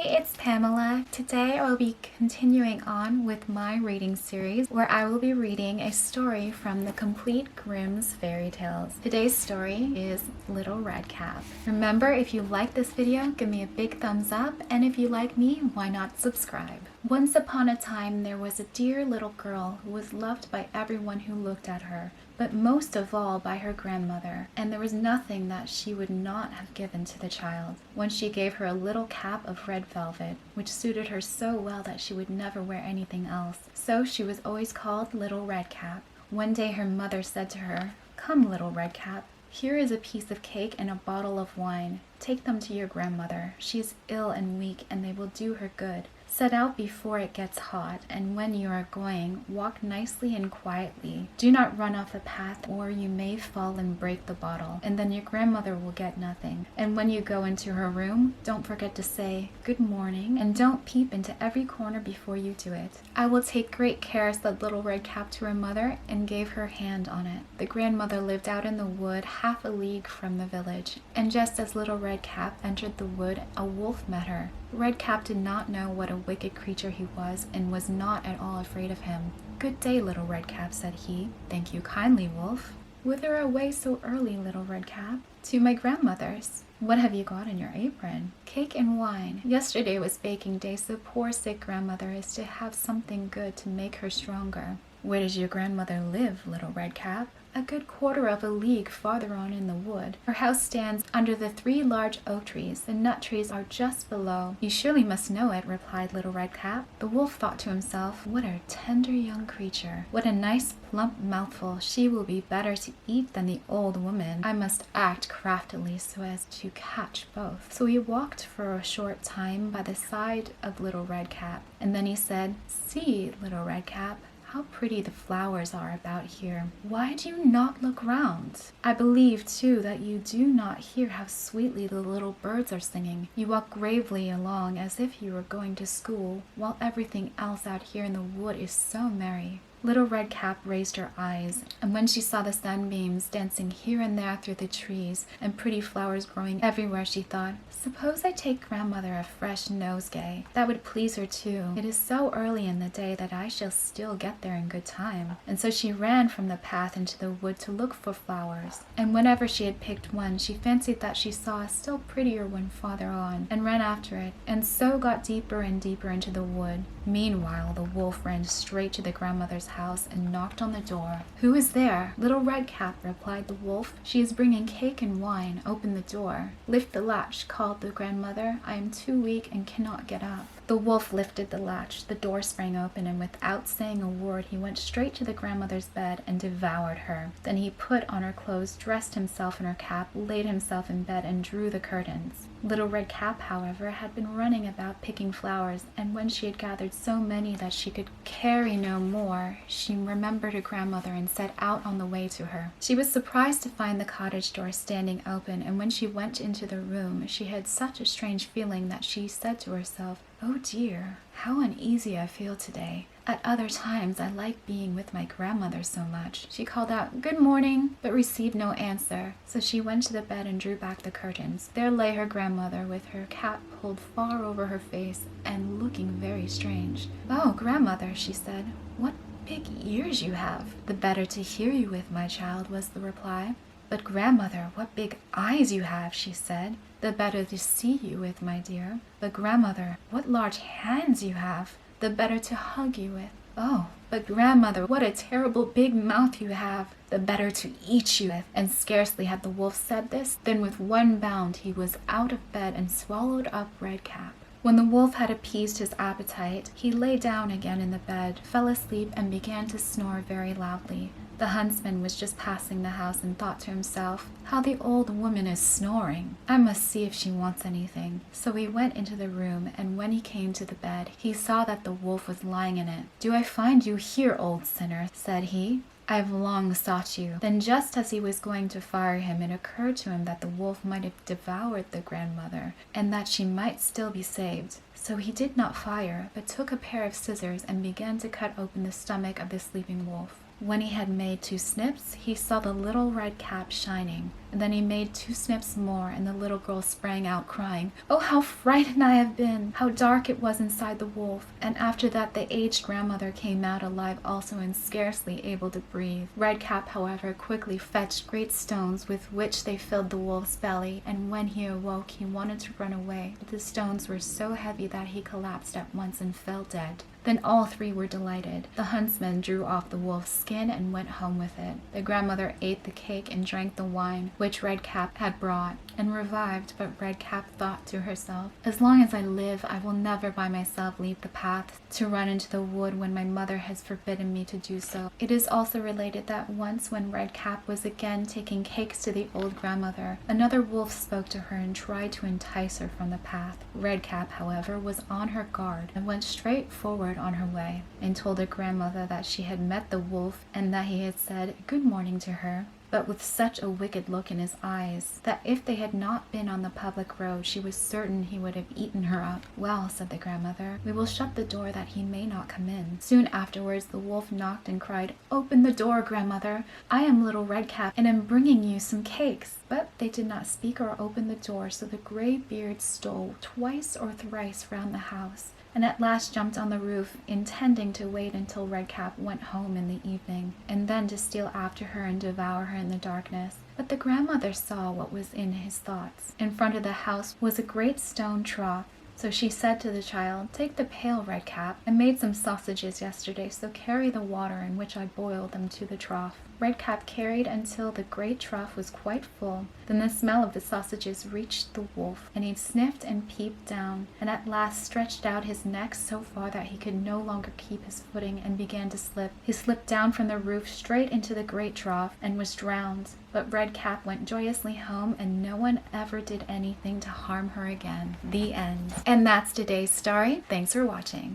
it's Pamela. Today I will be continuing on with my reading series where I will be reading a story from the complete Grimm's fairy tales. Today's story is Little Red Cap. Remember, if you like this video, give me a big thumbs up, and if you like me, why not subscribe? Once upon a time there was a dear little girl who was loved by everyone who looked at her, but most of all by her grandmother, and there was nothing that she would not have given to the child. Once she gave her a little cap of red velvet, which suited her so well that she would never wear anything else. So she was always called Little Red Cap. One day her mother said to her, "Come, Little Red Cap, here is a piece of cake and a bottle of wine. Take them to your grandmother. She is ill and weak, and they will do her good. Set out before it gets hot, and when you are going, walk nicely and quietly. Do not run off the path, or you may fall and break the bottle, and then your grandmother will get nothing. And when you go into her room, don't forget to say, 'Good morning,' and don't peep into every corner before you do it." "I will take great care," said Little Red Cap to her mother, and gave her hand on it. The grandmother lived out in the wood, half a league from the village, and just as Little Red Cap entered the wood, a wolf met her. Red Cap did not know what a wicked creature he was, and was not at all afraid of him. "Good day, Little Red Cap," said he. "Thank you kindly, Wolf." "Whither away so early, Little Red Cap?" "To my grandmother's." "What have you got in your apron?" "Cake and wine. Yesterday was baking day, so poor sick grandmother is to have something good to make her stronger." "Where does your grandmother live, Little Red Cap?" "A good quarter of a league farther on in the wood. Her house stands under the 3 large oak trees. The nut trees are just below." "You surely must know it," replied Little Red Cap. The wolf thought to himself, "What a tender young creature! What a nice plump mouthful! She will be better to eat than the old woman. I must act craftily so as to catch both." So he walked for a short time by the side of Little Red Cap, and then he said, "See, Little Red Cap, how pretty the flowers are about here. Why do you not look round? I believe, too, that you do not hear how sweetly the little birds are singing. You walk gravely along as if you were going to school, while everything else out here in the wood is so merry." Little Red Cap raised her eyes, and when she saw the sunbeams dancing here and there through the trees, and pretty flowers growing everywhere, she thought, "Suppose I take grandmother a fresh nosegay. That would please her too. It is so early in the day that I shall still get there in good time." And so she ran from the path into the wood to look for flowers, and whenever she had picked one, she fancied that she saw a still prettier one farther on, and ran after it, and so got deeper and deeper into the wood. Meanwhile, the wolf ran straight to the grandmother's house and knocked on the door. "Who is there?" "Little Red Cap," replied the wolf. "She is bringing cake and wine. Open the door." "Lift the latch," called the grandmother. "I am too weak and cannot get up." The wolf lifted the latch, the door sprang open, and without saying a word he went straight to the grandmother's bed and devoured her. Then he put on her clothes, dressed himself in her cap, laid himself in bed, and drew the curtains. Little Red Cap, however, had been running about picking flowers, and when she had gathered so many that she could carry no more, she remembered her grandmother and set out on the way to her. She was surprised to find the cottage door standing open, and when she went into the room, she had such a strange feeling that she said to herself, "Oh dear, how uneasy I feel today. At other times I like being with my grandmother so much." She called out, "Good morning," but received no answer, so she went to the bed and drew back the curtains. There lay her grandmother with her cap pulled far over her face and looking very strange. "Oh, grandmother," she said, "what big ears you have." "The better to hear you with, my child," was the reply. "But grandmother, what big eyes you have," she said. "The better to see you with, my dear." "But grandmother, what large hands you have. The better to hug you with." "Oh, but grandmother, what a terrible big mouth you have. The better to eat you with." And scarcely had the wolf said this, than with one bound he was out of bed and swallowed up Red Cap. When the wolf had appeased his appetite, he lay down again in the bed, fell asleep, and began to snore very loudly. The huntsman was just passing the house and thought to himself, "How the old woman is snoring! I must see if she wants anything." So he went into the room, and when he came to the bed, he saw that the wolf was lying in it. "Do I find you here, old sinner?" said he. "I have long sought you." Then just as he was going to fire him, it occurred to him that the wolf might have devoured the grandmother, and that she might still be saved. So he did not fire, but took a pair of scissors and began to cut open the stomach of the sleeping wolf. When he had made 2 snips, he saw the Little Red Cap shining. And then he made 2 snips more, and the little girl sprang out crying, "Oh, how frightened I have been! How dark it was inside the wolf!" And after that the aged grandmother came out alive also and scarcely able to breathe. Redcap, however, quickly fetched great stones with which they filled the wolf's belly, and when he awoke he wanted to run away, but the stones were so heavy that he collapsed at once and fell dead. Then all 3 were delighted. The huntsman drew off the wolf's skin and went home with it. The grandmother ate the cake and drank the wine which Redcap had brought, and revived, but Redcap thought to herself, "As long as I live, I will never by myself leave the path to run into the wood when my mother has forbidden me to do so." It is also related that once when Redcap was again taking cakes to the old grandmother, another wolf spoke to her and tried to entice her from the path. Redcap, however, was on her guard and went straight forward on her way, and told her grandmother that she had met the wolf and that he had said good morning to her, but with such a wicked look in his eyes that if they had not been on the public road she was certain he would have eaten her up. "Well," said the grandmother, "we will shut the door that he may not come in." Soon afterwards the wolf knocked and cried, "Open the door, grandmother! I am little Redcap and am bringing you some cakes." But they did not speak or open the door, so the gray beard stole twice or thrice round the house, and at last jumped on the roof, intending to wait until Redcap went home in the evening, and then to steal after her and devour her in the darkness. But the grandmother saw what was in his thoughts. In front of the house was a great stone trough, so she said to the child, "Take the pail, Redcap. I made some sausages yesterday, so carry the water in which I boiled them to the trough." Redcap carried until the great trough was quite full. Then the smell of the sausages reached the wolf, and he sniffed and peeped down, and at last stretched out his neck so far that he could no longer keep his footing and began to slip. He slipped down from the roof straight into the great trough and was drowned. But Redcap went joyously home, and no one ever did anything to harm her again. The end. And that's today's story. Thanks for watching.